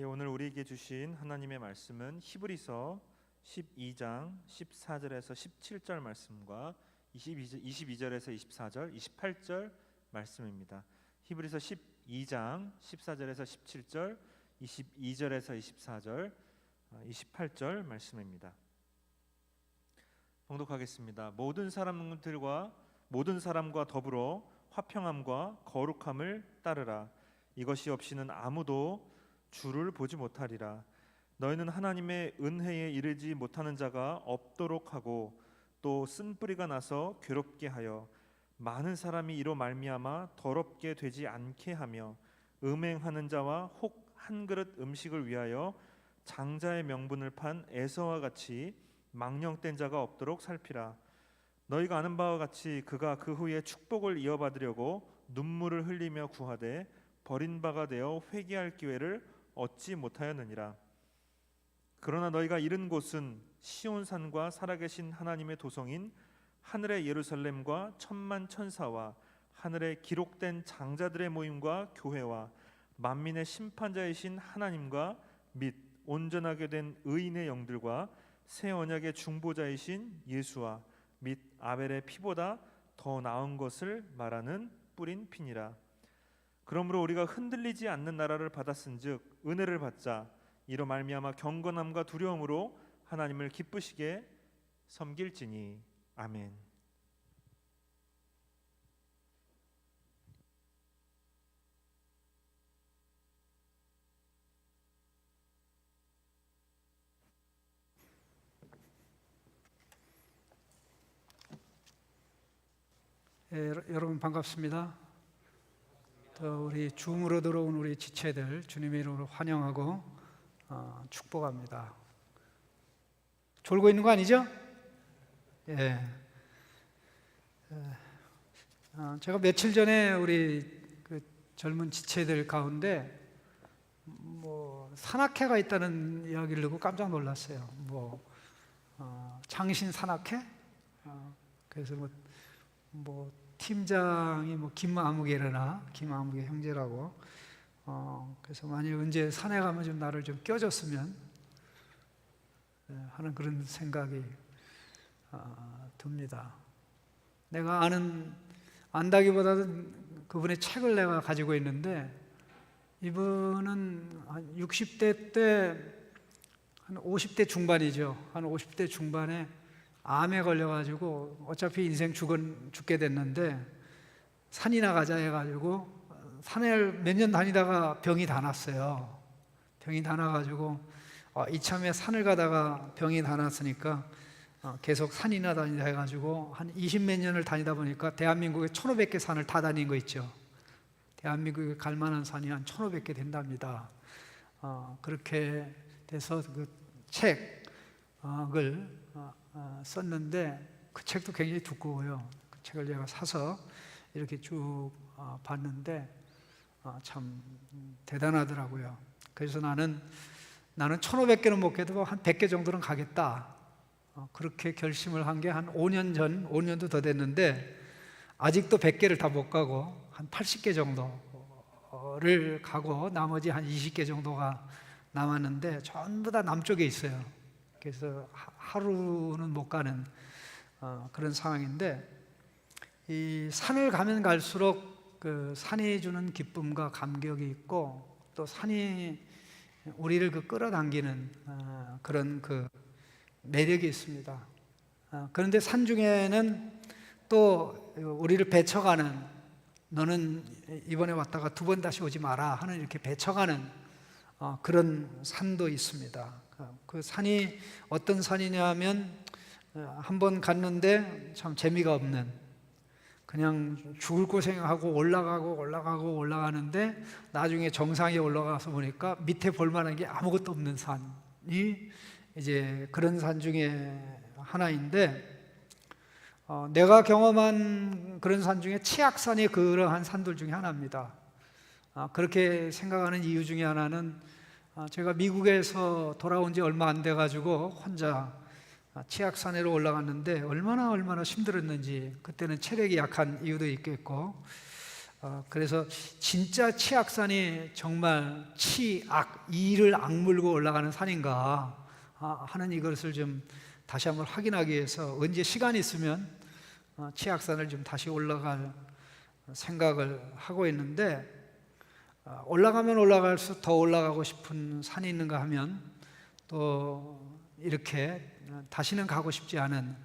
오늘 우리에게 주신 하나님의 말씀은 히브리서 12장 14절에서 17절 말씀과 22절에서 24절, 28절 말씀입니다. 히브리서 12장 14절에서 17절, 22절에서 24절, 28절 말씀입니다. 봉독하겠습니다. 모든 사람과 더불어 화평함과 거룩함을 따르라. 이것이 없이는 아무도 주를 보지 못하리라. 너희는 하나님의 은혜에 이르지 못하는 자가 없도록 하고 또 쓴뿌리가 나서 괴롭게 하여 많은 사람이 이로 말미암아 더럽게 되지 않게 하며 음행하는 자와 혹 한 그릇 음식을 위하여 장자의 명분을 판 에서와 같이 망령된 자가 없도록 살피라. 너희가 아는 바와 같이 그가 그 후에 축복을 이어받으려고 눈물을 흘리며 구하되 버린 바가 되어 회개할 기회를 얻지 못하였느니라. 그러나 너희가 이른 곳은 시온산과 살아계신 하나님의 도성인 하늘의 예루살렘과 천만 천사와 하늘에 기록된 장자들의 모임과 교회와 만민의 심판자이신 하나님과 및 온전하게 된 의인의 영들과 새 언약의 중보자이신 예수와 및 아벨의 피보다 더 나은 것을 말하는 뿌린 피니라. 그러므로 우리가 흔들리지 않는 나라를 받았은즉 은혜를 받자. 이로 말미암아 경건함과 두려움으로 하나님을 기쁘시게 섬길지니. 아멘. 여러분 반갑습니다. 또 우리 줌으로 들어온 우리 지체들 주님의 이름으로 환영하고 축복합니다. 졸고 있는 거 아니죠? 예. 제가 며칠 전에 우리 그 젊은 지체들 가운데 산악회가 있다는 이야기를 듣고 깜짝 놀랐어요. 장신 산악회? 그래서 팀장이 김아무개 형제라고. 그래서 만약 언제 산에 가면 좀 나를 좀 껴줬으면 하는 그런 생각이 듭니다. 내가 안다기보다는 그분의 책을 내가 가지고 있는데, 이분은 한 60대 때 한 50대 중반이죠. 한 50대 중반에 암에 걸려가지고 어차피 인생 죽게 됐는데 산이나 가자 해가지고 산을 몇 년 다니다가 병이 다 났어요. 병이 다 나가지고 이참에 산을 가다가 병이 다 났으니까 계속 산이나 다니다 해가지고 한 20몇 년을 다니다 보니까 대한민국에 1,500개 산을 다 다닌 거 있죠. 대한민국에 갈 만한 산이 한 1,500개 된답니다. 그렇게 돼서 그 책을 썼는데, 그 책도 굉장히 두꺼워요. 그 책을 제가 사서 이렇게 쭉 봤는데 참 대단하더라고요. 그래서 나는 1,500개는 못 가도 한 100개 정도는 가겠다. 그렇게 결심을 한 게 한 5년 전, 5년도 더 됐는데 아직도 100개를 다 못 가고 한 80개 정도를 가고 나머지 한 20개 정도가 남았는데 전부 다 남쪽에 있어요. 그래서 하루는 못 가는 그런 상황인데, 이 산을 가면 갈수록 그 산이 주는 기쁨과 감격이 있고, 또 산이 우리를 끌어당기는 그런 그 매력이 있습니다. 그런데 산 중에는 또 우리를 배쳐가는, 너는 이번에 왔다가 2번 다시 오지 마라 하는, 이렇게 배쳐가는 그런 산도 있습니다. 그 산이 어떤 산이냐 하면, 한번 갔는데 참 재미가 없는, 그냥 죽을 고생하고 올라가는데 나중에 정상에 올라가서 보니까 밑에 볼 만한 게 아무것도 없는 산이 이제 그런 산 중에 하나인데, 내가 경험한 그런 산 중에 치악산이 그러한 산들 중에 하나입니다. 그렇게 생각하는 이유 중에 하나는, 제가 미국에서 돌아온 지 얼마 안 돼가지고 혼자 치악산으로 올라갔는데 얼마나 힘들었는지, 그때는 체력이 약한 이유도 있겠고 그래서 진짜 치악산이 정말 치악, 이를 악물고 올라가는 산인가 하는 이것을 좀 다시 한번 확인하기 위해서 언제 시간이 있으면 치악산을 좀 다시 올라갈 생각을 하고 있는데, 올라가면 올라갈수록 더 올라가고 싶은 산이 있는가 하면 또 이렇게 다시는 가고 싶지 않은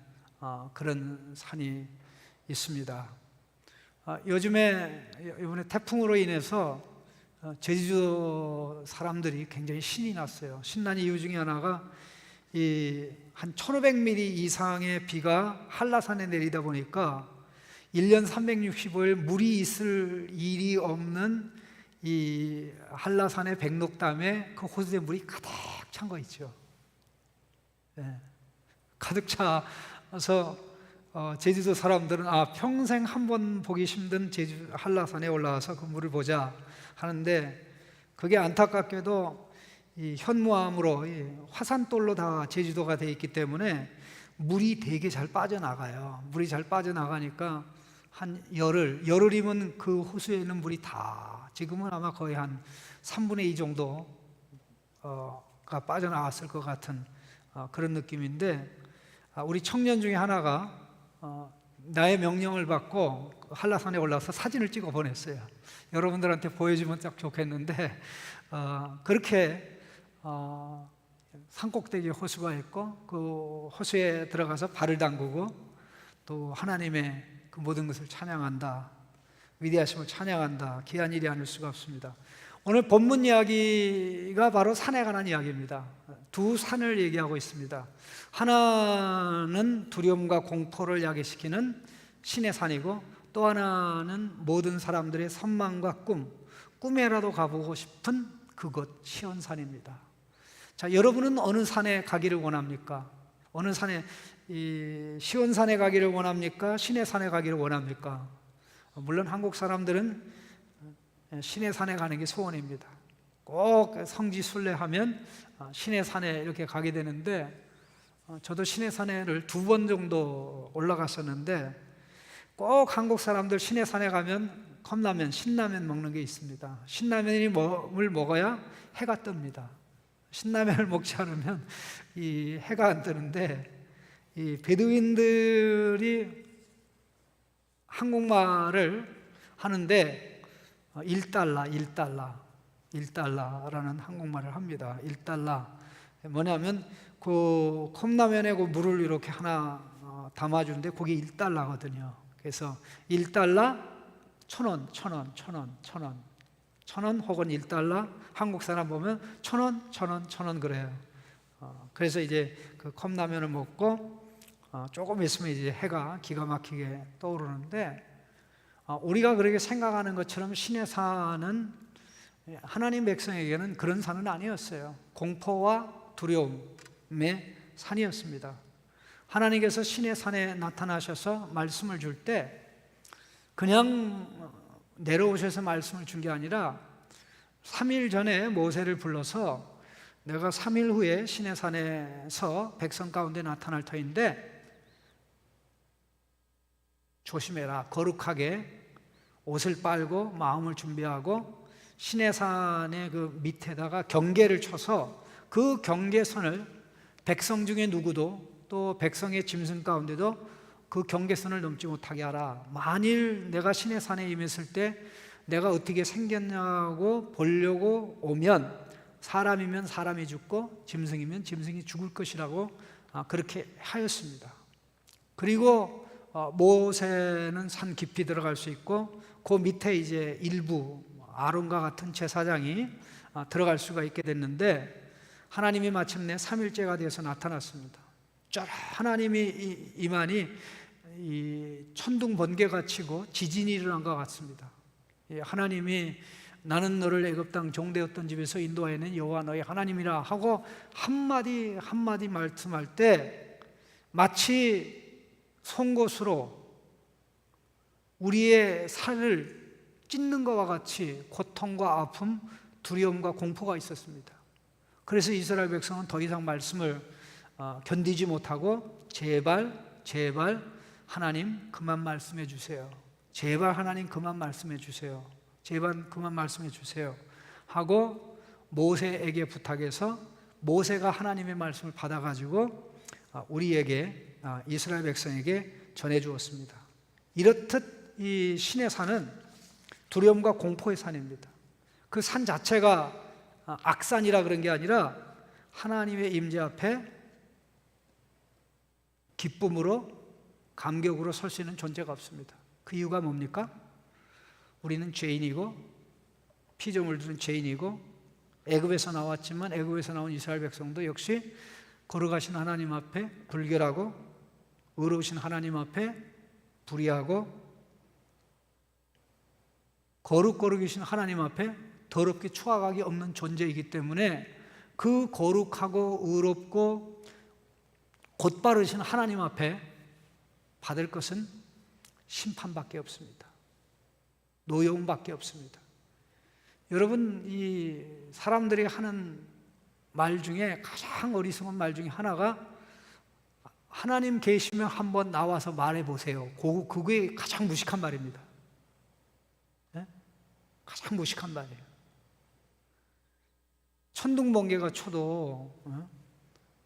그런 산이 있습니다. 요즘에 이번에 태풍으로 인해서 제주도 사람들이 굉장히 신이 났어요. 신난 이유 중에 하나가 한 1500mm 이상의 비가 한라산에 내리다 보니까 1년 365일 물이 있을 일이 없는 이 한라산의 백록담에 그 호수에 물이 가득 찬 거 있죠. 네. 가득 차서 제주도 사람들은 평생 한 번 보기 힘든 제주 한라산에 올라와서 그 물을 보자 하는데, 그게 안타깝게도 이 현무암으로 화산돌로 다 제주도가 되어 있기 때문에 물이 되게 잘 빠져나가요. 물이 잘 빠져나가니까 한 열흘이면 그 호수에 있는 물이 다, 지금은 아마 거의 한 3분의 2 정도가 빠져나왔을 것 같은 그런 느낌인데, 우리 청년 중에 하나가 나의 명령을 받고 한라산에 올라서 사진을 찍어 보냈어요. 여러분들한테 보여주면 딱 좋겠는데, 그렇게 산꼭대기에 호수가 있고 그 호수에 들어가서 발을 담그고 또 하나님의 그 모든 것을 찬양한다, 위대하심을 찬양한다. 귀한 일이 아닐 수가 없습니다. 오늘 본문 이야기가 바로 산에 관한 이야기입니다. 두 산을 얘기하고 있습니다. 하나는 두려움과 공포를 야기시키는 신의 산이고, 또 하나는 모든 사람들의 선망과 꿈에라도 가보고 싶은 그곳 시온산입니다. 자, 여러분은 어느 산에 가기를 원합니까? 어느 산에, 시온산에 가기를 원합니까? 신의 산에 가기를 원합니까? 물론 한국 사람들은 신의 산에 가는 게 소원입니다. 꼭 성지순례하면 신의 산에 이렇게 가게 되는데, 저도 신의 산에를 2번 정도 올라갔었는데, 꼭 한국 사람들 신의 산에 가면 컵라면, 신라면 먹는 게 있습니다. 신라면을 먹어야 해가 뜹니다. 신라면을 먹지 않으면 이 해가 안 뜨는데, 이 베두인들이 한국말을 하는데 1달러라는 한국말을 합니다. 1달러. 뭐냐면 그 컵라면에 그 물을 이렇게 하나 담아주는데 그게 1달러거든요. 그래서 1달러, 1,000원, 1,000원, 1,000원, 1,000원, 1,000원 혹은 1달러. 한국 사람 보면 1,000원, 1,000원, 1,000원 그래요. 그래서 이제 그 컵라면을 먹고 조금 있으면 이제 해가 기가 막히게 떠오르는데, 우리가 그렇게 생각하는 것처럼 신의 산은 하나님 백성에게는 그런 산은 아니었어요. 공포와 두려움의 산이었습니다. 하나님께서 신의 산에 나타나셔서 말씀을 줄 때 그냥 내려오셔서 말씀을 준 게 아니라 3일 전에 모세를 불러서 내가 3일 후에 신의 산에서 백성 가운데 나타날 터인데 조심해라, 거룩하게 옷을 빨고 마음을 준비하고 신의 산의 그 밑에다가 경계를 쳐서 그 경계선을 백성 중에 누구도, 또 백성의 짐승 가운데도 그 경계선을 넘지 못하게 하라. 만일 내가 신의 산에 임했을 때 내가 어떻게 생겼냐고 보려고 오면 사람이면 사람이 죽고 짐승이면 짐승이 죽을 것이라고 그렇게 하였습니다. 그리고 모세는 산 깊이 들어갈 수 있고 그 밑에 이제 일부 아론과 같은 제사장이 들어갈 수가 있게 됐는데, 하나님이 마침내 3일째가 되어서 나타났습니다. 쫙 하나님이 임하니 이 천둥 번개가 치고 지진이 일어난 것 같습니다. 하나님이 나는 너를 애굽 땅 종되었던 집에서 인도하여낸 여호와 너의 하나님이라 하고 한마디 한마디 말씀할 때 마치 송곳으로 우리의 살을 찢는 것과 같이 고통과 아픔, 두려움과 공포가 있었습니다. 그래서 이스라엘 백성은 더 이상 말씀을 견디지 못하고 제발 하나님 그만 말씀해 주세요. 제발 하나님 그만 말씀해 주세요. 제발 그만 말씀해 주세요 하고 모세에게 부탁해서 모세가 하나님의 말씀을 받아가지고 우리에게, 이스라엘 백성에게 전해 주었습니다. 이렇듯 이 신의 산은 두려움과 공포의 산입니다. 그 산 자체가 악산이라 그런 게 아니라 하나님의 임재 앞에 기쁨으로, 감격으로 설 수 있는 존재가 없습니다. 그 이유가 뭡니까? 우리는 죄인이고 피조물 들은 죄인이고 애굽에서 나왔지만 애굽에서 나온 이스라엘 백성도 역시 거룩하신 하나님 앞에 불결하고 의로우신 하나님 앞에 불의하고 거룩이신 하나님 앞에 더럽게 추악하기 없는 존재이기 때문에 그 거룩하고 의롭고 곧바르신 하나님 앞에 받을 것은 심판밖에 없습니다. 노여움밖에 없습니다. 여러분, 이 사람들이 하는 말 중에 가장 어리석은 말 중에 하나가 하나님 계시면 한번 나와서 말해보세요. 그게 가장 무식한 말입니다. 네? 가장 무식한 말이에요. 천둥번개가 쳐도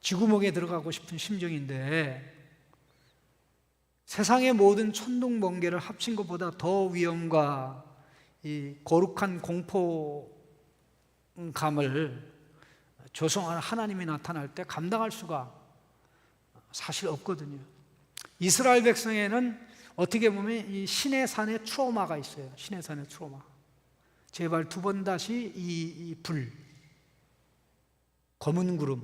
쥐구멍에 들어가고 싶은 심정인데 세상의 모든 천둥번개를 합친 것보다 더 위험과 이 거룩한 공포감을 조성하는 하나님이 나타날 때 감당할 수가 사실 없거든요. 이스라엘 백성에는 어떻게 보면 이 신의 산의 트라우마가 있어요. 신의 산의 트라우마. 제발 두 번 다시 이 불, 검은 구름,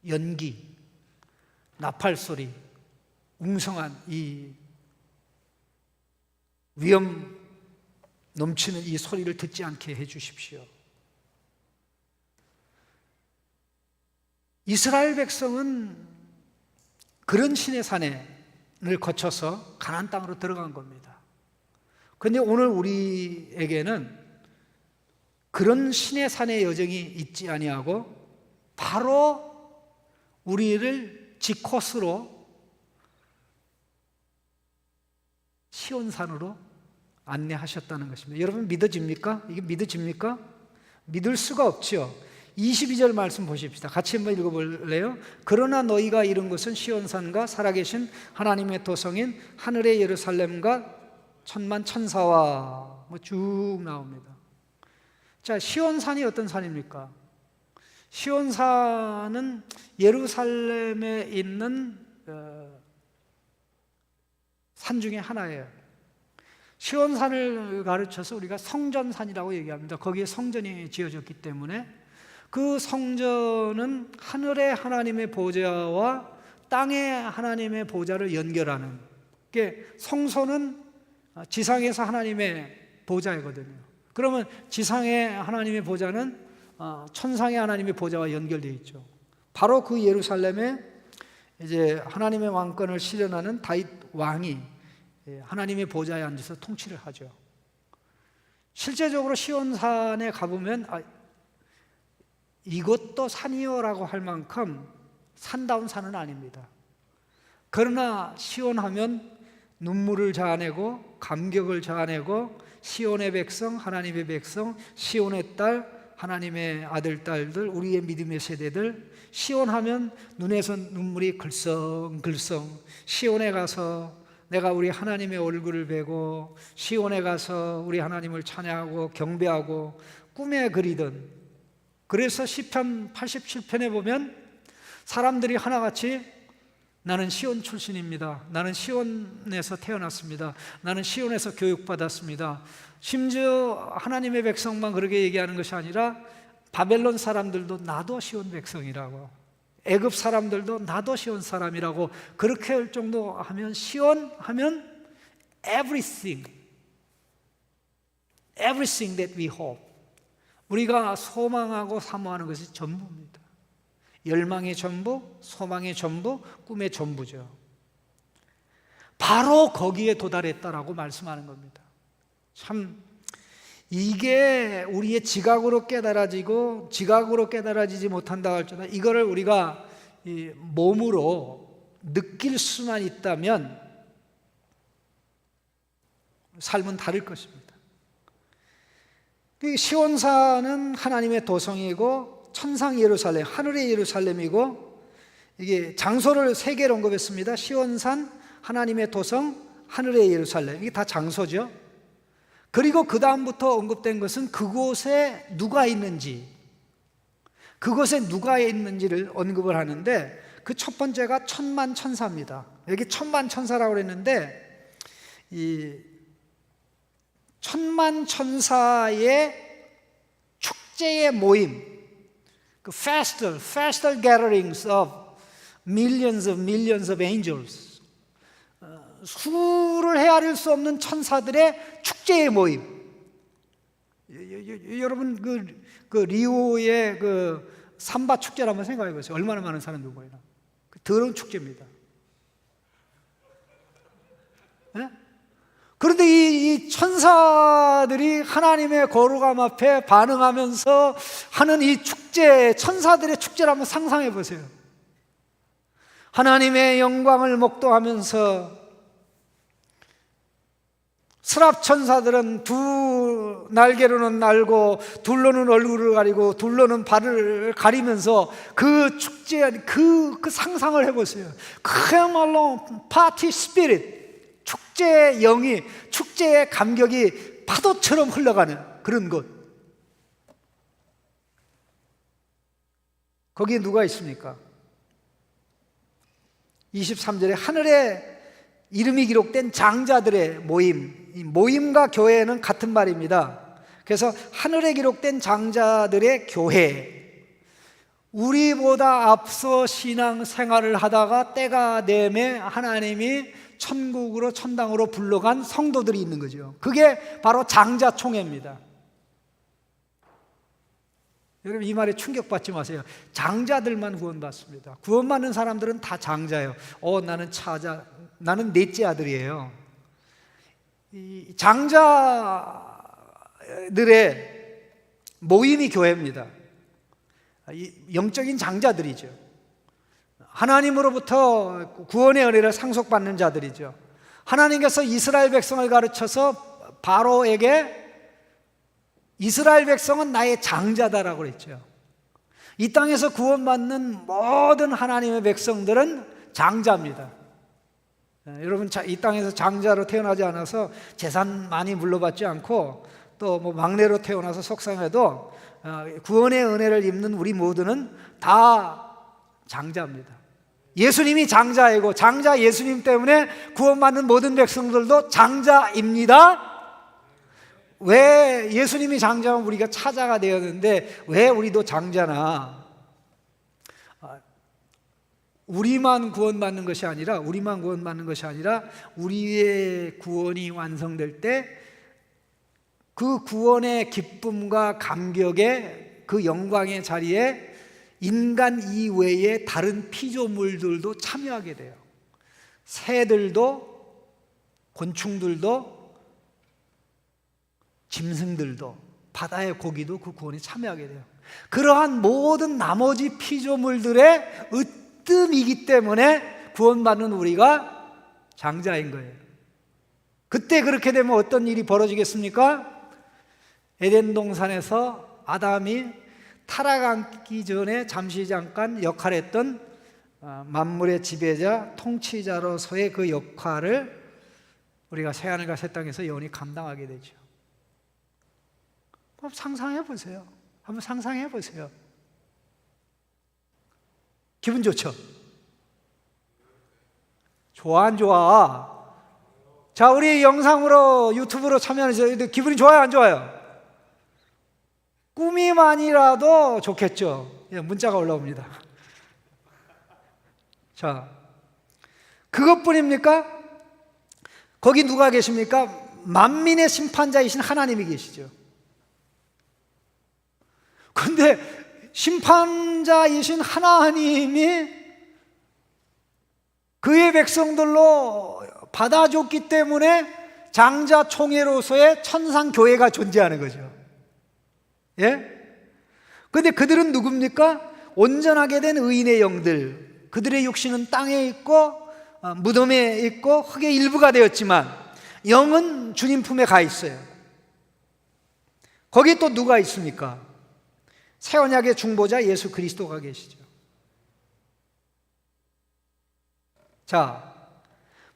연기, 나팔 소리, 웅성한 이 위험 넘치는 이 소리를 듣지 않게 해 주십시오. 이스라엘 백성은 그런 신의 산을 거쳐서 가나안 땅으로 들어간 겁니다. 그런데 오늘 우리에게는 그런 신의 산의 여정이 있지 아니하고 바로 우리를 지코스로 시온산으로 안내하셨다는 것입니다. 여러분 믿어집니까? 이게 믿어집니까? 믿을 수가 없죠. 22절 말씀 보십시다. 같이 한번 읽어볼래요? 그러나 너희가 이룬 것은 시온산과 살아계신 하나님의 도성인 하늘의 예루살렘과 천만 천사와 쭉 나옵니다. 자, 시온산이 어떤 산입니까? 시온산은 예루살렘에 있는 산 중에 하나예요. 시온산을 가르쳐서 우리가 성전산이라고 얘기합니다. 거기에 성전이 지어졌기 때문에 그 성전은 하늘의 하나님의 보좌와 땅의 하나님의 보좌를 연결하는, 성소는 지상에서 하나님의 보좌이거든요. 그러면 지상의 하나님의 보좌는 천상의 하나님의 보좌와 연결되어 있죠. 바로 그 예루살렘에 이제 하나님의 왕권을 실현하는 다윗 왕이 하나님의 보좌에 앉아서 통치를 하죠. 실제적으로 시온산에 가보면 이것도 산이요라고 할 만큼 산다운 산은 아닙니다. 그러나 시온하면 눈물을 자아내고 감격을 자아내고 시온의 백성, 하나님의 백성, 시온의 딸, 하나님의 아들, 딸들, 우리의 믿음의 세대들, 시온하면 눈에서 눈물이 글썽글썽, 시온에 가서 내가 우리 하나님의 얼굴을 뵈고 시온에 가서 우리 하나님을 찬양하고 경배하고 꿈에 그리던, 그래서 시편 87편에 보면 사람들이 하나같이 나는 시온 출신입니다. 나는 시온에서 태어났습니다. 나는 시온에서 교육받았습니다. 심지어 하나님의 백성만 그렇게 얘기하는 것이 아니라 바벨론 사람들도 나도 시온 백성이라고, 애굽 사람들도 나도 시온 사람이라고 그렇게 할 정도 하면, 시온 하면 everything that we hope, 우리가 소망하고 사모하는 것이 전부입니다. 열망의 전부, 소망의 전부, 꿈의 전부죠. 바로 거기에 도달했다라고 말씀하는 겁니다. 참 이게 우리의 지각으로 깨달아지고 지각으로 깨달아지지 못한다 할지라도 이거를 우리가 몸으로 느낄 수만 있다면 삶은 다를 것입니다. 시온산은 하나님의 도성이고 천상 예루살렘, 하늘의 예루살렘이고, 이게 장소를 세 개로 언급했습니다. 시온산, 하나님의 도성, 하늘의 예루살렘. 이게 다 장소죠. 그리고 그 다음부터 언급된 것은 그곳에 누가 있는지, 그곳에 누가 있는지를 언급을 하는데, 그 첫 번째가 천만천사입니다. 여기 천만천사라고 그랬는데, 이 천만천사의 축제의 모임, 그 festival gatherings of millions of angels, 수를 헤아릴 수 없는 천사들의 축제의 모임. 여러분 그 리오의 그 삼바 축제를 한번 생각해 보세요. 얼마나 많은 사람들 모이나. 그 더러운 축제입니다. 네? 그런데 이 천사들이 하나님의 거룩함 앞에 반응하면서 하는 이 축제, 천사들의 축제를 한번 상상해 보세요. 하나님의 영광을 목도하면서 스랍 천사들은 두 날개로는 날고 둘로는 얼굴을 가리고 둘로는 발을 가리면서 그 축제, 그 상상을 해보세요. 그야말로 파티 스피릿, 축제의 영이, 축제의 감격이 파도처럼 흘러가는 그런 곳. 거기에 누가 있습니까? 23절에 하늘에 이름이 기록된 장자들의 모임, 이 모임과 교회는 같은 말입니다. 그래서 하늘에 기록된 장자들의 교회, 우리보다 앞서 신앙 생활을 하다가 때가 되매 하나님이 천국으로 천당으로 불러간 성도들이 있는 거죠. 그게 바로 장자총회입니다. 여러분 이 말에 충격받지 마세요. 장자들만 구원받습니다. 구원받는 사람들은 다 장자예요. 나는 넷째 아들이에요. 이 장자들의 모임이 교회입니다. 영적인 장자들이죠. 하나님으로부터 구원의 은혜를 상속받는 자들이죠. 하나님께서 이스라엘 백성을 가르쳐서 바로에게 이스라엘 백성은 나의 장자다라고 그랬죠. 이 땅에서 구원받는 모든 하나님의 백성들은 장자입니다. 여러분 이 땅에서 장자로 태어나지 않아서 재산 많이 물러받지 않고 또 뭐 막내로 태어나서 속상해도 구원의 은혜를 입는 우리 모두는 다 장자입니다. 예수님이 장자이고 장자 예수님 때문에 구원받는 모든 백성들도 장자입니다. 왜 예수님이 장자면 우리가 차자가 되었는데 왜 우리도 장자나? 우리만 구원받는 것이 아니라 우리의 구원이 완성될 때 그 구원의 기쁨과 감격의 그 영광의 자리에 인간 이외의 다른 피조물들도 참여하게 돼요. 새들도, 곤충들도, 짐승들도, 바다의 고기도 그 구원에 참여하게 돼요. 그러한 모든 나머지 피조물들의 으뜸이기 때문에 구원받는 우리가 장자인 거예요. 그때 그렇게 되면 어떤 일이 벌어지겠습니까? 에덴 동산에서 아담이 타락하기 전에 잠시 잠깐 역할했던 만물의 지배자, 통치자로서의 그 역할을 우리가 새하늘과 새 땅에서 영원히 감당하게 되죠. 한번 상상해 보세요. 기분 좋죠? 좋아 안 좋아? 자, 우리 영상으로 유튜브로 참여하는 기분이 좋아요 안 좋아요? 꿈이만이라도 좋겠죠. 문자가 올라옵니다. 자, 그것뿐입니까? 거기 누가 계십니까? 만민의 심판자이신 하나님이 계시죠. 근데 심판자이신 하나님이 그의 백성들로 받아줬기 때문에 장자총회로서의 천상교회가 존재하는 거죠. 예? 근데 그들은 누굽니까? 온전하게 된 의인의 영들, 그들의 육신은 땅에 있고 무덤에 있고 흙의 일부가 되었지만 영은 주님 품에 가 있어요. 거기 또 누가 있습니까? 새 언약의 중보자 예수 그리스도가 계시죠. 자,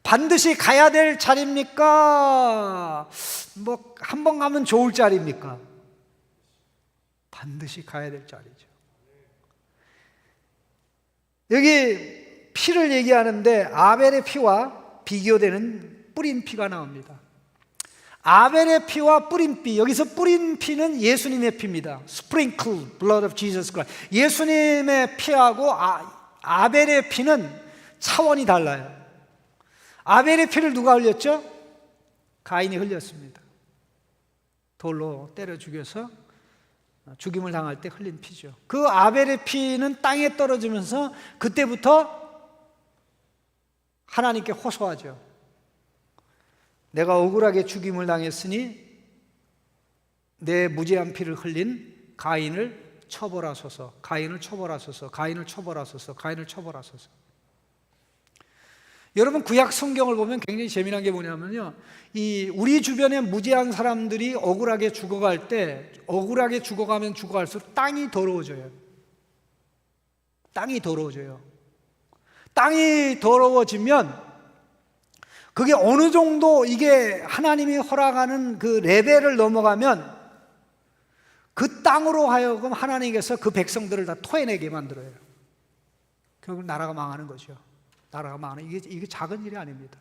반드시 가야 될 자리입니까? 뭐 한 번 가면 좋을 자리입니까? 반드시 가야 될 자리죠. 여기 피를 얘기하는데 아벨의 피와 비교되는 뿌린 피가 나옵니다. 아벨의 피와 뿌린 피, 여기서 뿌린 피는 예수님의 피입니다. Sprinkled blood of Jesus Christ. 예수님의 피하고 아벨의 피는 차원이 달라요. 아벨의 피를 누가 흘렸죠? 가인이 흘렸습니다. 돌로 때려 죽여서 죽임을 당할 때 흘린 피죠. 그 아벨의 피는 땅에 떨어지면서 그때부터 하나님께 호소하죠. 내가 억울하게 죽임을 당했으니 내 무죄한 피를 흘린 가인을 처벌하소서, 가인을 처벌하소서, 가인을 처벌하소서, 가인을 처벌하소서. 여러분, 구약 성경을 보면 굉장히 재미난 게 뭐냐면요, 우리 주변에 무죄한 사람들이 억울하게 죽어갈 때, 억울하게 죽어가면 죽어갈수록 땅이 더러워져요. 땅이 더러워져요. 땅이 더러워지면 그게 어느 정도 이게 하나님이 허락하는 그 레벨을 넘어가면 그 땅으로 하여금 하나님께서 그 백성들을 다 토해내게 만들어요. 결국 나라가 망하는 거죠. 나라가 망하는, 이게 작은 일이 아닙니다.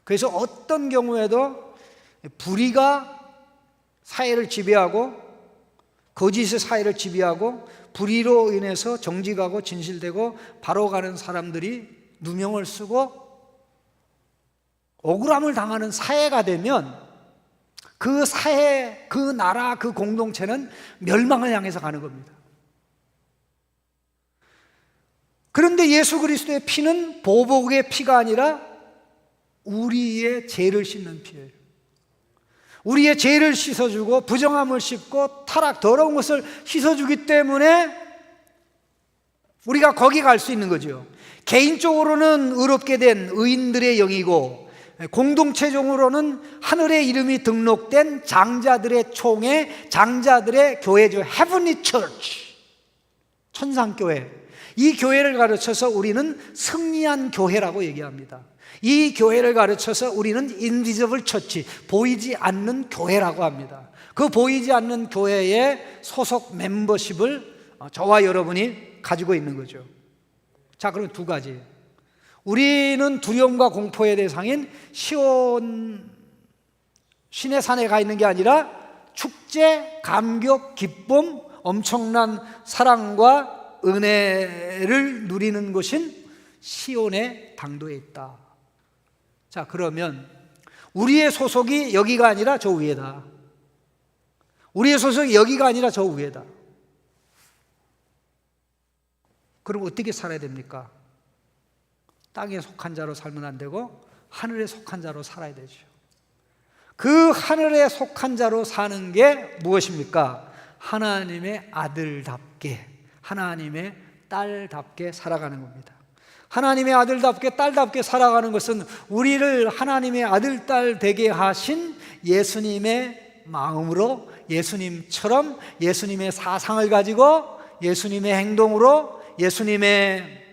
그래서 어떤 경우에도 불의가 사회를 지배하고 거짓의 사회를 지배하고 불의로 인해서 정직하고 진실되고 바로 가는 사람들이 누명을 쓰고 억울함을 당하는 사회가 되면 그 사회, 그 나라, 그 공동체는 멸망을 향해서 가는 겁니다. 그런데 예수 그리스도의 피는 보복의 피가 아니라 우리의 죄를 씻는 피예요. 우리의 죄를 씻어주고 부정함을 씻고 타락, 더러운 것을 씻어주기 때문에 우리가 거기 갈 수 있는 거죠. 개인적으로는 의롭게 된 의인들의 영이고 공동체적으로는 하늘의 이름이 등록된 장자들의 총회, 장자들의 교회죠. Heavenly Church, 천상교회. 이 교회를 가르쳐서 우리는 승리한 교회라고 얘기합니다. 이 교회를 가르쳐서 우리는 Invisible Church, 보이지 않는 교회라고 합니다. 그 보이지 않는 교회의 소속 멤버십을 저와 여러분이 가지고 있는 거죠. 자, 그럼 두 가지. 우리는 두려움과 공포의 대상인 시온, 신의 산에 가 있는 게 아니라 축제, 감격, 기쁨, 엄청난 사랑과 은혜를 누리는 곳인 시온의 당도에 있다. 자, 그러면 우리의 소속이 여기가 아니라 저 위에다. 우리의 소속이 여기가 아니라 저 위에다. 그럼 어떻게 살아야 됩니까? 땅에 속한 자로 살면 안 되고 하늘에 속한 자로 살아야 되죠. 그 하늘에 속한 자로 사는 게 무엇입니까? 하나님의 아들답게, 하나님의 딸답게 살아가는 겁니다. 하나님의 아들답게 딸답게 살아가는 것은 우리를 하나님의 아들, 딸 되게 하신 예수님의 마음으로, 예수님처럼 예수님의 사상을 가지고 예수님의 행동으로 예수님의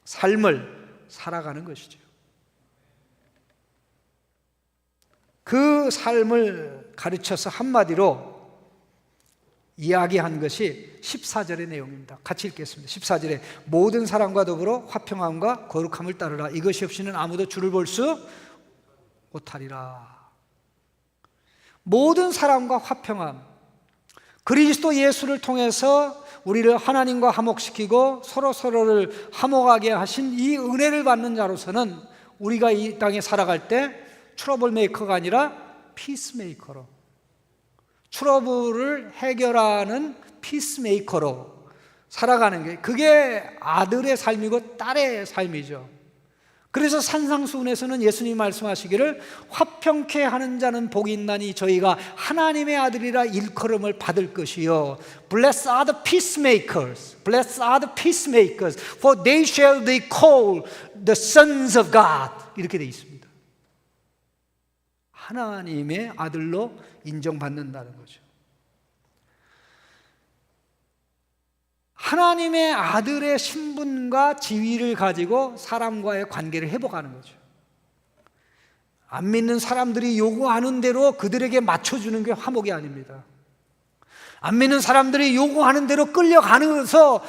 삶을 살아가는 것이죠. 그 삶을 가르쳐서 한마디로 이야기한 것이 14절의 내용입니다. 같이 읽겠습니다. 14절에 모든 사람과 더불어 화평함과 거룩함을 따르라. 이것이 없이는 아무도 주를 볼 수 못하리라. 모든 사람과 화평함, 그리스도 예수를 통해서 우리를 하나님과 화목시키고 서로를 화목하게 하신 이 은혜를 받는 자로서는 우리가 이 땅에 살아갈 때 트러블 메이커가 아니라 피스메이커로, 트러블을 해결하는 피스메이커로 살아가는 게, 그게 아들의 삶이고 딸의 삶이죠. 그래서 산상수훈에서는 예수님이 말씀하시기를 화평케 하는 자는 복이 있나니 저희가 하나님의 아들이라 일컬음을 받을 것이요. Blessed are the peacemakers, blessed are the peacemakers, for they shall be called the sons of God. 이렇게 되어 있습니다. 하나님의 아들로 인정받는다는 거죠. 하나님의 아들의 신분과 지위를 가지고 사람과의 관계를 회복하는 거죠. 안 믿는 사람들이 요구하는 대로 그들에게 맞춰주는 게 화목이 아닙니다. 안 믿는 사람들이 요구하는 대로 끌려가면서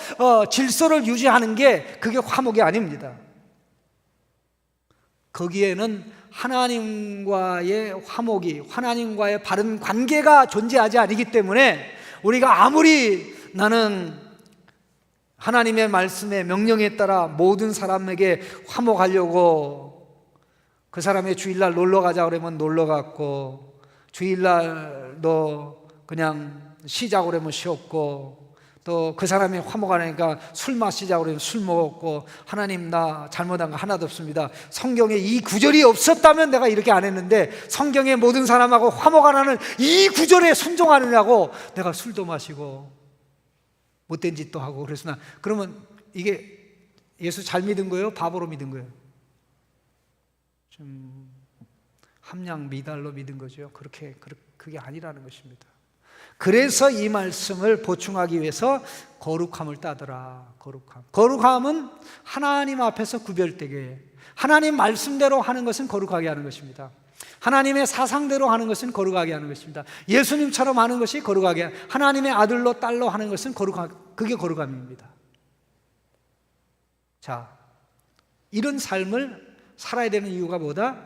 질서를 유지하는 게 그게 화목이 아닙니다. 거기에는 하나님과의 화목이, 하나님과의 바른 관계가 존재하지 않기 때문에 우리가 아무리 나는 하나님의 말씀에 명령에 따라 모든 사람에게 화목하려고 그 사람의 주일날 놀러 가자 그러면 놀러 갔고, 주일날도 그냥 쉬자고 그러면 쉬었고, 또 그 사람이 화목하니까 술 마시자고 그러면 술 먹었고, 하나님 나 잘못한 거 하나도 없습니다. 성경에 이 구절이 없었다면 내가 이렇게 안 했는데 성경에 모든 사람하고 화목하라는 이 구절에 순종하느냐고 내가 술도 마시고 못된 짓도 하고 그랬으나, 그러면 이게 예수 잘 믿은 거예요? 바보로 믿은 거예요? 좀 함량 미달로 믿은 거죠. 그게 아니라는 것입니다. 그래서 이 말씀을 보충하기 위해서 거룩함을 따더라. 거룩함은 하나님 앞에서 구별되게, 하나님 말씀대로 하는 것은 거룩하게 하는 것입니다. 하나님의 사상대로 하는 것은 거룩하게 하는 것입니다. 예수님처럼 하는 것이 거룩하게, 하나님의 아들로 딸로 하는 것은 그게 거룩함입니다. 자, 이런 삶을 살아야 되는 이유가 뭐다?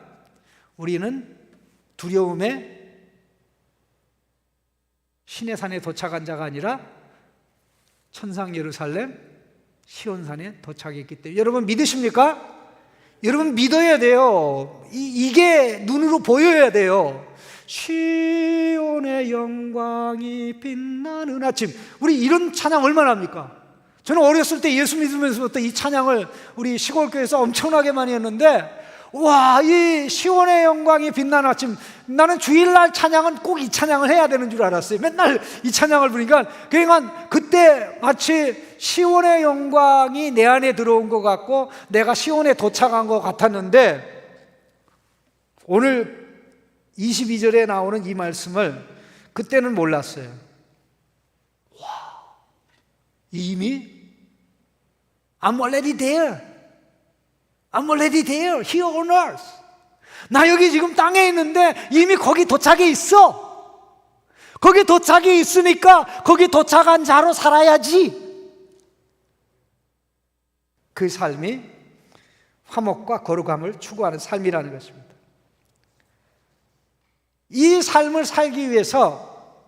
우리는 두려움에 신의 산에 도착한 자가 아니라 천상 예루살렘 시온산에 도착했기 때문에. 여러분 믿으십니까? 여러분 믿어야 돼요. 이게 눈으로 보여야 돼요. 시온의 영광이 빛나는 아침. 우리 이런 찬양 얼마나 합니까? 저는 어렸을 때 예수 믿으면서부터 이 찬양을 우리 시골교회에서 엄청나게 많이 했는데, 와, 이 시온의 영광이 빛나는 아침. 나는 주일날 찬양은 꼭 이 찬양을 해야 되는 줄 알았어요. 맨날 이 찬양을 부르니까 그러니까 그때 마치 시온의 영광이 내 안에 들어온 것 같고 내가 시온에 도착한 것 같았는데, 오늘 22절에 나오는 이 말씀을 그때는 몰랐어요. 와, 이미 I'm already there. I'm already there, here on earth. 나 여기 지금 땅에 있는데 이미 거기 도착해 있어. 거기 도착해 있으니까 거기 도착한 자로 살아야지. 그 삶이 화목과 거룩함을 추구하는 삶이라는 것입니다. 이 삶을 살기 위해서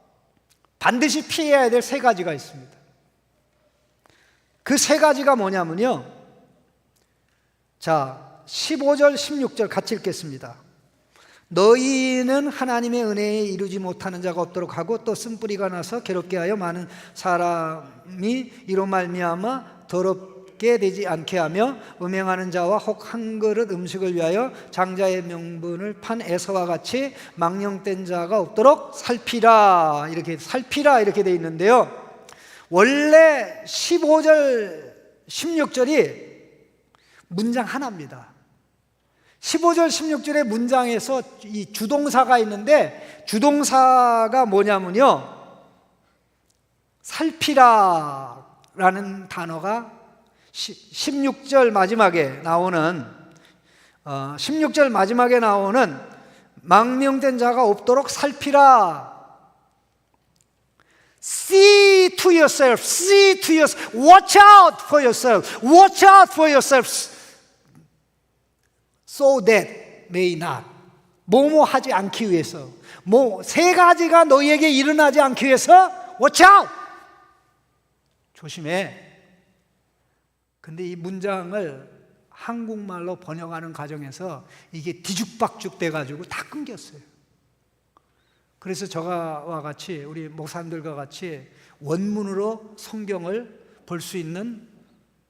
반드시 피해야 될 세 가지가 있습니다. 그 세 가지가 뭐냐면요, 자, 15절 16절 같이 읽겠습니다. 너희는 하나님의 은혜에 이루지 못하는 자가 없도록 하고 또 쓴뿌리가 나서 괴롭게 하여 많은 사람이 이로 말미암아 더럽게 되지 않게 하며 음행하는 자와 혹 한 그릇 음식을 위하여 장자의 명분을 판 에서와 같이 망령된 자가 없도록 살피라. 이렇게 돼 있는데요, 원래 15절 16절이 문장 하나입니다. 15절 16절의 문장에서 이 주동사가 있는데, 주동사가 뭐냐면요, 살피라라는 단어가 16절 마지막에 나오는 16절 마지막에 나오는 망명된 자가 없도록 살피라. See to yourself, see to yourself, watch out for yourself, watch out for yourself, so that may not. 뭐뭐 하지 않기 위해서, 세 가지가 너희에게 일어나지 않기 위해서 watch out. 조심해. 근데 이 문장을 한국말로 번역하는 과정에서 이게 뒤죽박죽 돼가지고 다 끊겼어요. 그래서 저와 같이 우리 목사님들과 같이 원문으로 성경을 볼 수 있는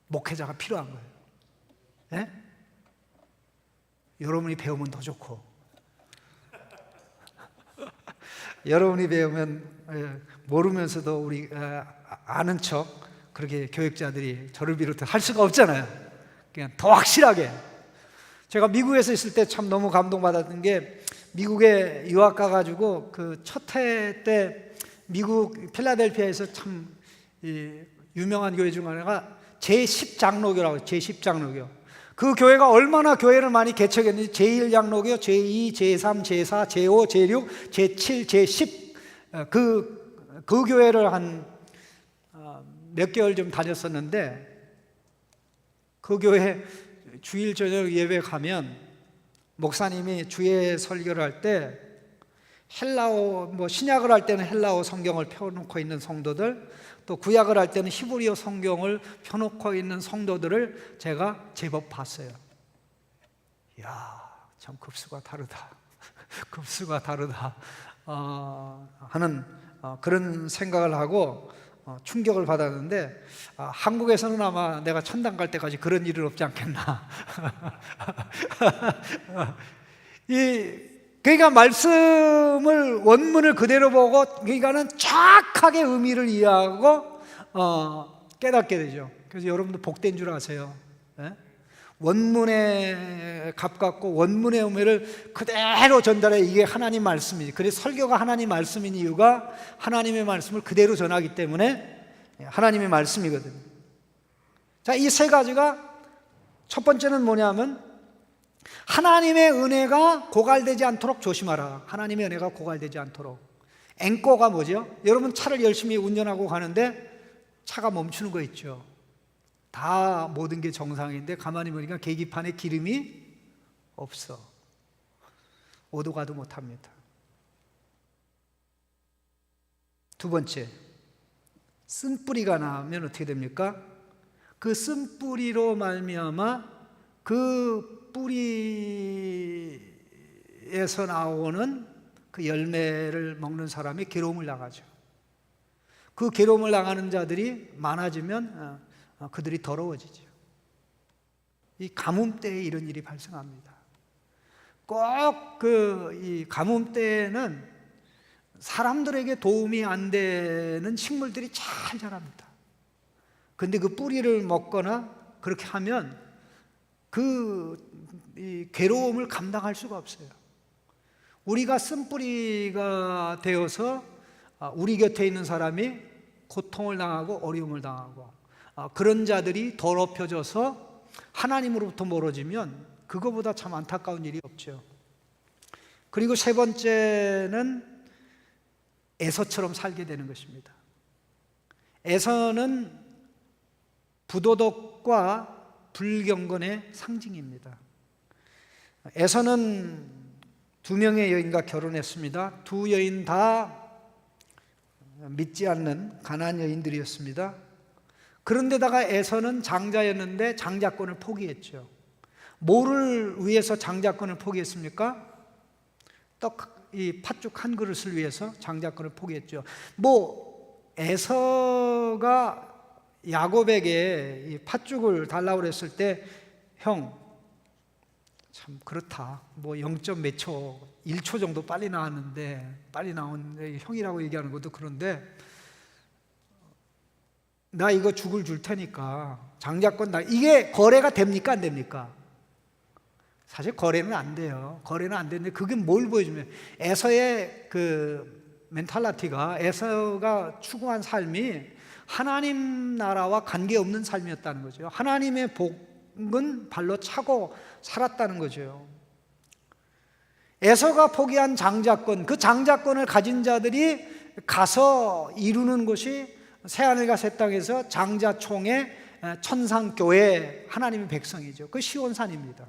목회자가 필요한 거예요. 네? 여러분이 배우면 더 좋고 여러분이 배우면 모르면서도 우리 아는 척 그렇게 교육자들이 저를 비롯해 할 수가 없잖아요. 그냥 더 확실하게. 제가 미국에서 있을 때 참 너무 감동받았던 게, 미국에 유학 가가지고 그 첫 해 때 미국 필라델피아에서 참 유명한 교회 중 하나가 제10장로교라고, 제10장로교. 그 교회가 얼마나 교회를 많이 개척했는지 제1장로교, 제2, 제3, 제4, 제5, 제6, 제7, 제10 그 교회를 한 몇 개월 좀 다녔었는데, 그 교회 주일 저녁 예배 가면 목사님이 주의 설교를 할 때 헬라어, 신약을 할 때는 헬라어 성경을 펴놓고 있는 성도들, 또 구약을 할 때는 히브리어 성경을 펴놓고 있는 성도들을 제가 제법 봤어요. 이야, 참 급수가 다르다. 급수가 다르다 하는 그런 생각을 하고 충격을 받았는데, 한국에서는 아마 내가 천당 갈 때까지 그런 일은 없지 않겠나. 그러니까 말씀을, 원문을 그대로 보고, 그러니까는 정확하게 의미를 이해하고 깨닫게 되죠. 그래서 여러분도 복된 줄 아세요. 예? 원문에 가깝고 원문의 의미를 그대로 전달해. 이게 하나님 말씀이지. 그래서 설교가 하나님 말씀인 이유가 하나님의 말씀을 그대로 전하기 때문에 하나님의 말씀이거든요. 자, 이 세 가지가, 첫 번째는 뭐냐면 하나님의 은혜가 고갈되지 않도록 조심하라. 하나님의 은혜가 고갈되지 않도록. 앵꼬가 뭐죠? 여러분 차를 열심히 운전하고 가는데 차가 멈추는 거 있죠. 다 모든 게 정상인데 가만히 보니까 계기판에 기름이 없어. 오도 가도 못합니다. 두 번째, 쓴뿌리가 나면 어떻게 됩니까? 그 쓴뿌리로 말미암아 그 뿌리에서 나오는 그 열매를 먹는 사람이 괴로움을 당하죠. 그 괴로움을 당하는 자들이 많아지면 그들이 더러워지죠. 이 가뭄 때에 이런 일이 발생합니다. 꼭 이 가뭄 때에는 사람들에게 도움이 안 되는 식물들이 잘 자랍니다. 근데 그 뿌리를 먹거나 그렇게 하면 이 괴로움을 감당할 수가 없어요. 우리가 쓴뿌리가 되어서 우리 곁에 있는 사람이 고통을 당하고 어려움을 당하고 그런 자들이 더럽혀져서 하나님으로부터 멀어지면 그거보다 참 안타까운 일이 없죠. 그리고 세 번째는 에서처럼 살게 되는 것입니다. 에서는 부도덕과 불경건의 상징입니다. 에서는 두 명의 여인과 결혼했습니다. 두 여인 다 믿지 않는 가나안 여인들이었습니다. 그런데다가 에서는 장자였는데 장자권을 포기했죠. 뭐를 위해서 장자권을 포기했습니까? 이 팥죽 한 그릇을 위해서 장자권을 포기했죠. 에서가 야곱에게 이 팥죽을 달라고 그랬을 때, 형, 참 그렇다. 0. 몇 초, 1초 정도 빨리 나왔는데, 빨리 나온 형이라고 얘기하는 것도 그런데, 나 이거 죽을 줄 테니까 장자권 이게 거래가 됩니까 안 됩니까? 사실 거래는 안 돼요. 거래는 안 되는데 그게 뭘 보여주면, 에서의 그 멘탈리티가, 에서가 추구한 삶이 하나님 나라와 관계없는 삶이었다는 거죠. 하나님의 복은 발로 차고 살았다는 거죠. 에서가 포기한 장자권, 그 장자권을 가진 자들이 가서 이루는 것이 새하늘과 새 땅에서 장자총회 천상교회 하나님의 백성이죠. 그 시온산입니다.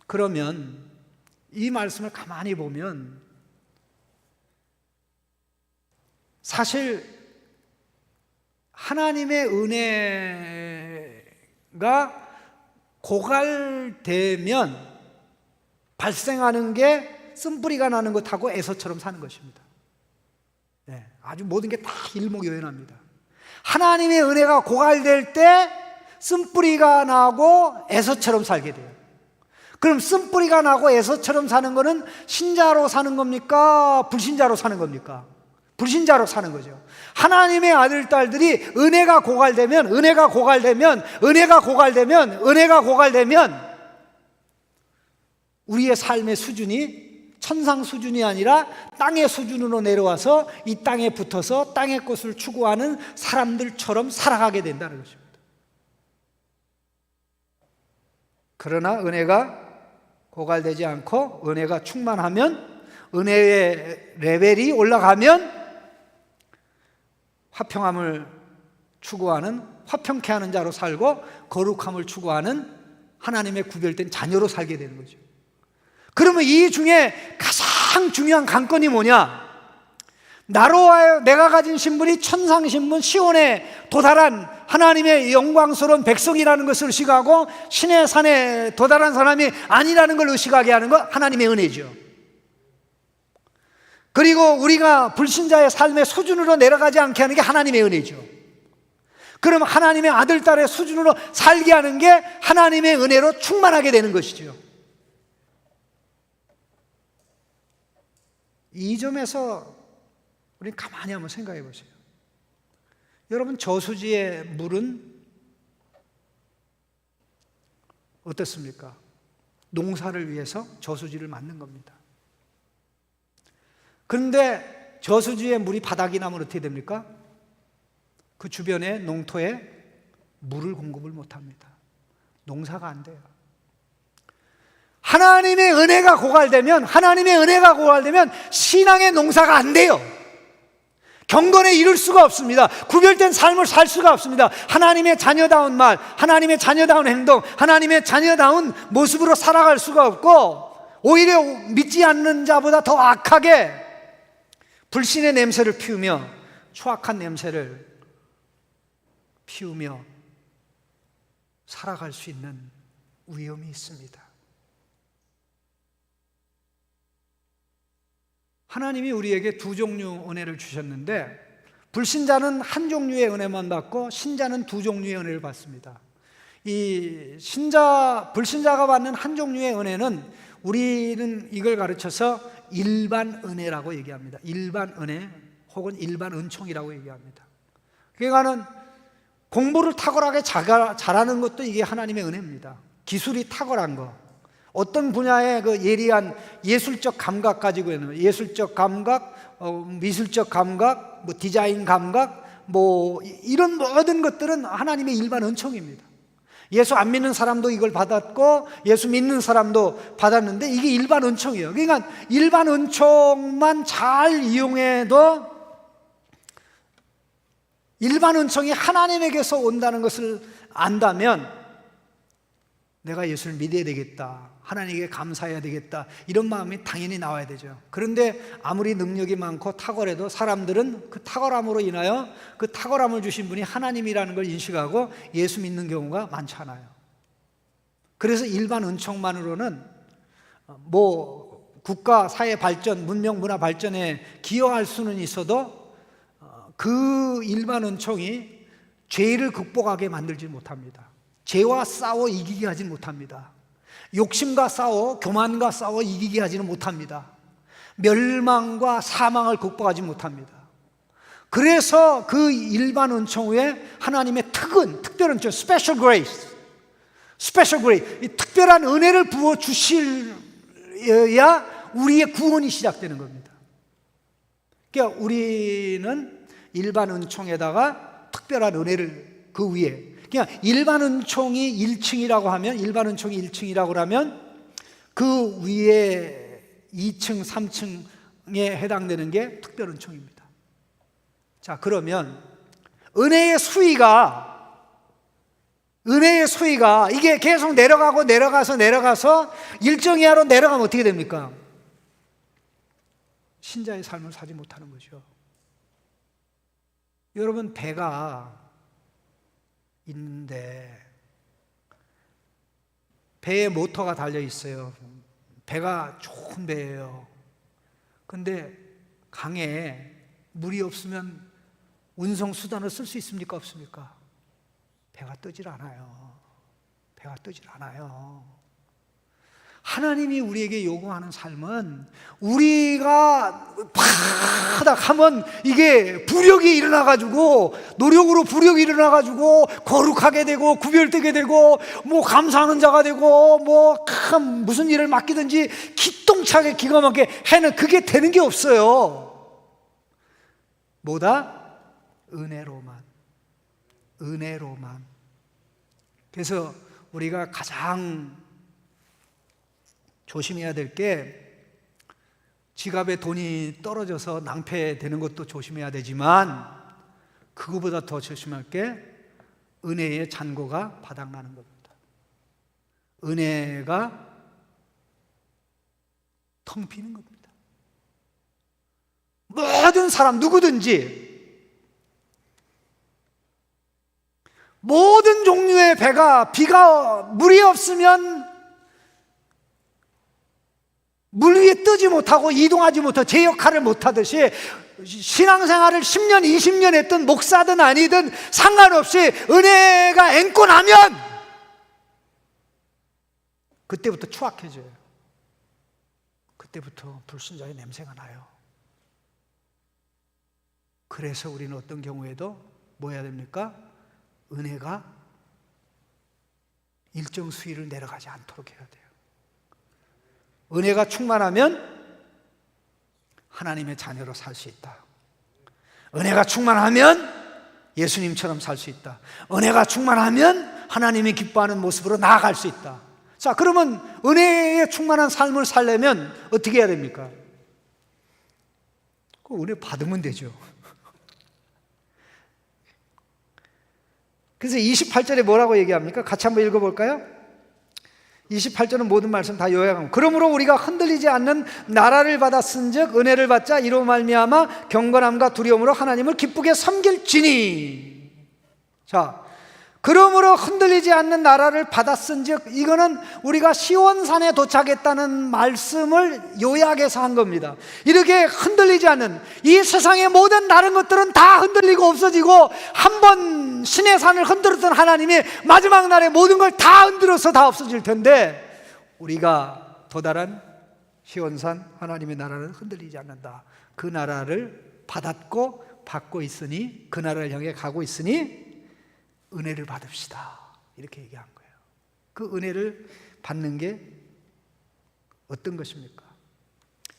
그러면 이 말씀을 가만히 보면 사실 하나님의 은혜가 고갈되면 발생하는 게 쓴뿌리가 나는 것하고 에서처럼 사는 것입니다. 네, 아주 모든 게 다 일목요연합니다. 하나님의 은혜가 고갈될 때 쓴뿌리가 나고 에서처럼 살게 돼요. 그럼 쓴뿌리가 나고 에서처럼 사는 거는 신자로 사는 겁니까? 불신자로 사는 겁니까? 불신자로 사는 거죠. 하나님의 아들, 딸들이 은혜가 고갈되면 우리의 삶의 수준이 천상 수준이 아니라 땅의 수준으로 내려와서 이 땅에 붙어서 땅의 것을 추구하는 사람들처럼 살아가게 된다는 것입니다. 그러나 은혜가 고갈되지 않고 은혜가 충만하면, 은혜의 레벨이 올라가면 화평함을 추구하는, 화평케 하는 자로 살고 거룩함을 추구하는 하나님의 구별된 자녀로 살게 되는 거죠. 그러면 이 중에 가장 중요한 관건이 뭐냐? 나로 하여 내가 가진 신분이 천상 신분, 시온에 도달한 하나님의 영광스러운 백성이라는 것을 의식하고 신의 산에 도달한 사람이 아니라는 걸 의식하게 하는 것, 하나님의 은혜죠. 그리고 우리가 불신자의 삶의 수준으로 내려가지 않게 하는 게 하나님의 은혜죠. 그럼 하나님의 아들, 딸의 수준으로 살게 하는 게 하나님의 은혜로 충만하게 되는 것이죠. 이 점에서 우리 가만히 한번 생각해 보세요. 여러분, 저수지의 물은 어떻습니까? 농사를 위해서 저수지를 만든 겁니다. 그런데 저수지의 물이 바닥이 나면 어떻게 됩니까? 그 주변의 농토에 물을 공급을 못합니다. 농사가 안 돼요. 하나님의 은혜가 고갈되면, 신앙의 농사가 안 돼요. 경건에 이룰 수가 없습니다. 구별된 삶을 살 수가 없습니다. 하나님의 자녀다운 말, 하나님의 자녀다운 행동, 하나님의 자녀다운 모습으로 살아갈 수가 없고, 오히려 믿지 않는 자보다 더 악하게 불신의 냄새를 피우며, 추악한 냄새를 피우며 살아갈 수 있는 위험이 있습니다. 하나님이 우리에게 두 종류 은혜를 주셨는데, 불신자는 한 종류의 은혜만 받고 신자는 두 종류의 은혜를 받습니다. 이 불신자가 받는 한 종류의 은혜는 우리는 이걸 가르쳐서 일반 은혜라고 얘기합니다. 일반 은혜 혹은 일반 은총이라고 얘기합니다. 그러니까는 공부를 탁월하게 잘하는 것도 이게 하나님의 은혜입니다. 기술이 탁월한 거, 어떤 분야의 그 예리한 예술적 감각 가지고 있는, 예술적 감각, 미술적 감각, 디자인 감각, 이런 모든 것들은 하나님의 일반 은총입니다. 예수 안 믿는 사람도 이걸 받았고 예수 믿는 사람도 받았는데 이게 일반 은총이에요. 그러니까 일반 은총만 잘 이용해도, 일반 은총이 하나님에게서 온다는 것을 안다면 내가 예수를 믿어야 되겠다, 하나님에게 감사해야 되겠다, 이런 마음이 당연히 나와야 되죠. 그런데 아무리 능력이 많고 탁월해도 사람들은 그 탁월함으로 인하여 그 탁월함을 주신 분이 하나님이라는 걸 인식하고 예수 믿는 경우가 많잖아요. 그래서 일반 은총만으로는 국가 사회 발전, 문명 문화 발전에 기여할 수는 있어도 그 일반 은총이 죄를 극복하게 만들지 못합니다. 죄와 싸워 이기게 하지 못합니다. 욕심과 싸워, 교만과 싸워 이기게 하지는 못합니다. 멸망과 사망을 극복하지 못합니다. 그래서 그 일반 은총 후에 하나님의 특별한 은총, special grace, 이 특별한 은혜를 부어 주셔야 우리의 구원이 시작되는 겁니다. 그러니까 우리는 일반 은총에다가 특별한 은혜를 그 위에, 그냥 일반 은총이 1층이라고 하면 그 위에 2층, 3층에 해당되는 게 특별 은총입니다. 자, 그러면 은혜의 수위가 이게 계속 내려가서 일정 이하로 내려가면 어떻게 됩니까? 신자의 삶을 사지 못하는 거죠. 여러분, 배가 있는데 배에 모터가 달려 있어요. 배가 좋은 배예요. 근데 강에 물이 없으면 운송 수단을 쓸 수 있습니까? 없습니까? 배가 뜨질 않아요. 하나님이 우리에게 요구하는 삶은 우리가 하다 하면 이게 부력이 일어나가지고, 노력으로 부력이 일어나가지고 거룩하게 되고 구별되게 되고 뭐 감사하는 자가 되고 뭐 큰 무슨 일을 맡기든지 기똥차게 기가 막히게 해는 그게 되는 게 없어요. 뭐다? 은혜로만. 은혜로만. 그래서 우리가 가장 조심해야 될 게, 지갑에 돈이 떨어져서 낭패되는 것도 조심해야 되지만 그거보다 더 조심할 게 은혜의 잔고가 바닥나는 겁니다. 은혜가 텅 비는 겁니다. 모든 사람 누구든지 모든 종류의 비가 물이 없으면 물 위에 뜨지 못하고 이동하지 못하고 제 역할을 못하듯이, 신앙생활을 10년 20년 했던 목사든 아니든 상관없이 은혜가 앵고 나면 그때부터 추악해져요. 그때부터 불순자의 냄새가 나요. 그래서 우리는 어떤 경우에도 뭐 해야 됩니까? 은혜가 일정 수위를 내려가지 않도록 해야 돼요. 은혜가 충만하면 하나님의 자녀로 살 수 있다. 은혜가 충만하면 예수님처럼 살 수 있다. 은혜가 충만하면 하나님이 기뻐하는 모습으로 나아갈 수 있다. 자, 그러면 은혜에 충만한 삶을 살려면 어떻게 해야 됩니까? 그 은혜 받으면 되죠. 그래서 28절에 뭐라고 얘기합니까? 같이 한번 읽어볼까요? 28절은 모든 말씀 다 요약합니다. 그러므로 우리가 흔들리지 않는 나라를 받았은즉 은혜를 받자 이로 말미암아 경건함과 두려움으로 하나님을 기쁘게 섬길지니. 자, 그러므로 흔들리지 않는 나라를 받았은즉, 이거는 우리가 시온산에 도착했다는 말씀을 요약해서 한 겁니다. 이렇게 흔들리지 않는, 이 세상의 모든 다른 것들은 다 흔들리고 없어지고, 한번 신의 산을 흔들었던 하나님이 마지막 날에 모든 걸 다 흔들어서 다 없어질 텐데, 우리가 도달한 시온산 하나님의 나라는 흔들리지 않는다. 그 나라를 받았고 받고 있으니, 그 나라를 향해 가고 있으니 은혜를 받읍시다, 이렇게 얘기한 거예요. 그 은혜를 받는 게 어떤 것입니까?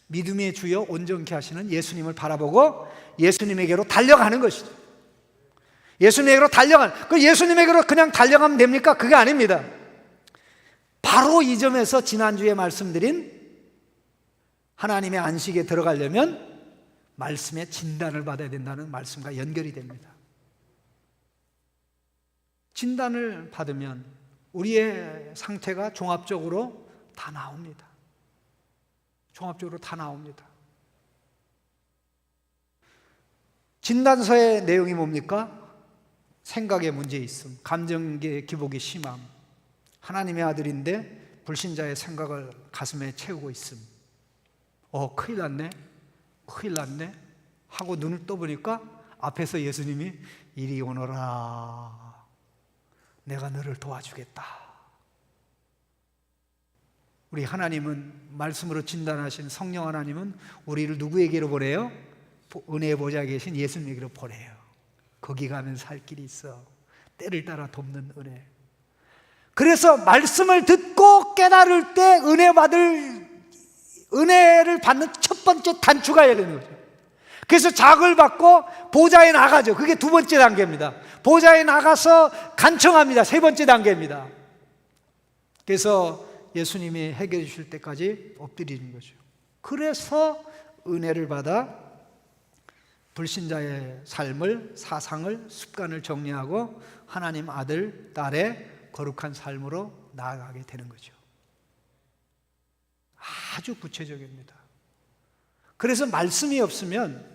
믿음의 주여 온전케 하시는 예수님을 바라보고 예수님에게로 달려가는 것이죠. 예수님에게로 달려가는, 그 예수님에게로 그냥 달려가면 됩니까? 그게 아닙니다. 바로 이 점에서 지난주에 말씀드린 하나님의 안식에 들어가려면 말씀의 진단을 받아야 된다는 말씀과 연결이 됩니다. 진단을 받으면 우리의 상태가 종합적으로 다 나옵니다. 종합적으로 다 나옵니다. 진단서의 내용이 뭡니까? 생각에 문제 있음, 감정의 기복이 심함, 하나님의 아들인데 불신자의 생각을 가슴에 채우고 있음. 큰일 났네, 큰일 났네 하고 눈을 떠보니까 앞에서 예수님이 이리 오너라, 내가 너를 도와주겠다. 우리 하나님은, 말씀으로 진단하신 성령 하나님은 우리를 누구에게로 보내요? 은혜의 보좌에 계신 예수님에게로 보내요. 거기 가면 살 길이 있어. 때를 따라 돕는 은혜. 그래서 말씀을 듣고 깨달을 때 은혜를 받는 첫 번째 단추가 열리는 거죠. 그래서 자극을 받고 보좌에 나가죠. 그게 두 번째 단계입니다. 보좌에 나가서 간청합니다. 세 번째 단계입니다. 그래서 예수님이 해결해 주실 때까지 엎드리는 거죠. 그래서 은혜를 받아 불신자의 삶을, 사상을, 습관을 정리하고 하나님 아들, 딸의 거룩한 삶으로 나아가게 되는 거죠. 아주 구체적입니다. 그래서 말씀이 없으면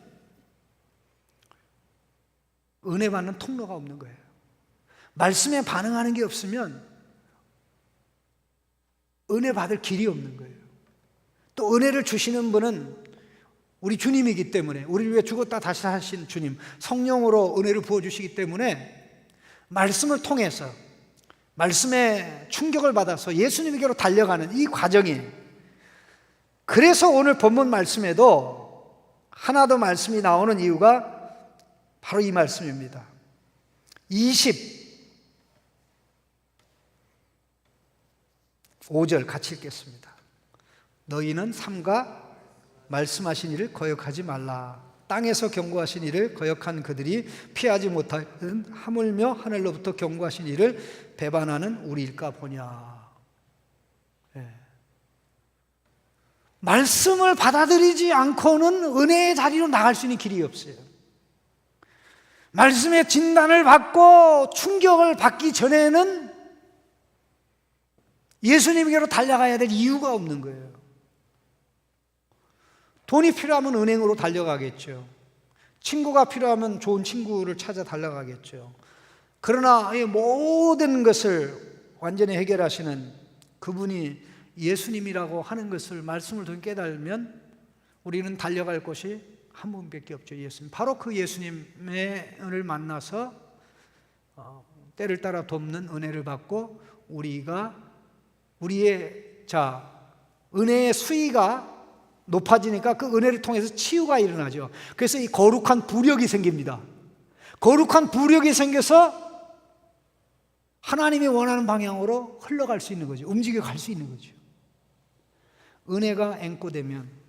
은혜 받는 통로가 없는 거예요. 말씀에 반응하는 게 없으면 은혜 받을 길이 없는 거예요. 또 은혜를 주시는 분은 우리 주님이기 때문에, 우리를 위해 죽었다 다시 사신 주님, 성령으로 은혜를 부어주시기 때문에 말씀을 통해서, 말씀에 충격을 받아서 예수님에게로 달려가는 이 과정이, 그래서 오늘 본문 말씀에도 하나 더 말씀이 나오는 이유가 바로 이 말씀입니다. 25절 같이 읽겠습니다. 너희는 삼가 말씀하신 이를 거역하지 말라. 땅에서 경고하신 이를 거역한 그들이 피하지 못하는 하물며 하늘로부터 경고하신 이를 배반하는 우리일까 보냐. 예. 말씀을 받아들이지 않고는 은혜의 자리로 나갈 수 있는 길이 없어요. 말씀의 진단을 받고 충격을 받기 전에는 예수님께로 달려가야 될 이유가 없는 거예요. 돈이 필요하면 은행으로 달려가겠죠. 친구가 필요하면 좋은 친구를 찾아 달려가겠죠. 그러나 이 모든 것을 완전히 해결하시는 그분이 예수님이라고 하는 것을 말씀을 통해 깨달으면 우리는 달려갈 곳이 한 분밖에 없죠. 예수님. 바로 그 예수님을 만나서 때를 따라 돕는 은혜를 받고 우리가 우리의 은혜의 수위가 높아지니까 그 은혜를 통해서 치유가 일어나죠. 그래서 이 거룩한 부력이 생깁니다. 거룩한 부력이 생겨서 하나님이 원하는 방향으로 흘러갈 수 있는 거죠. 움직여 갈 수 있는 거죠. 은혜가 앵꼬되면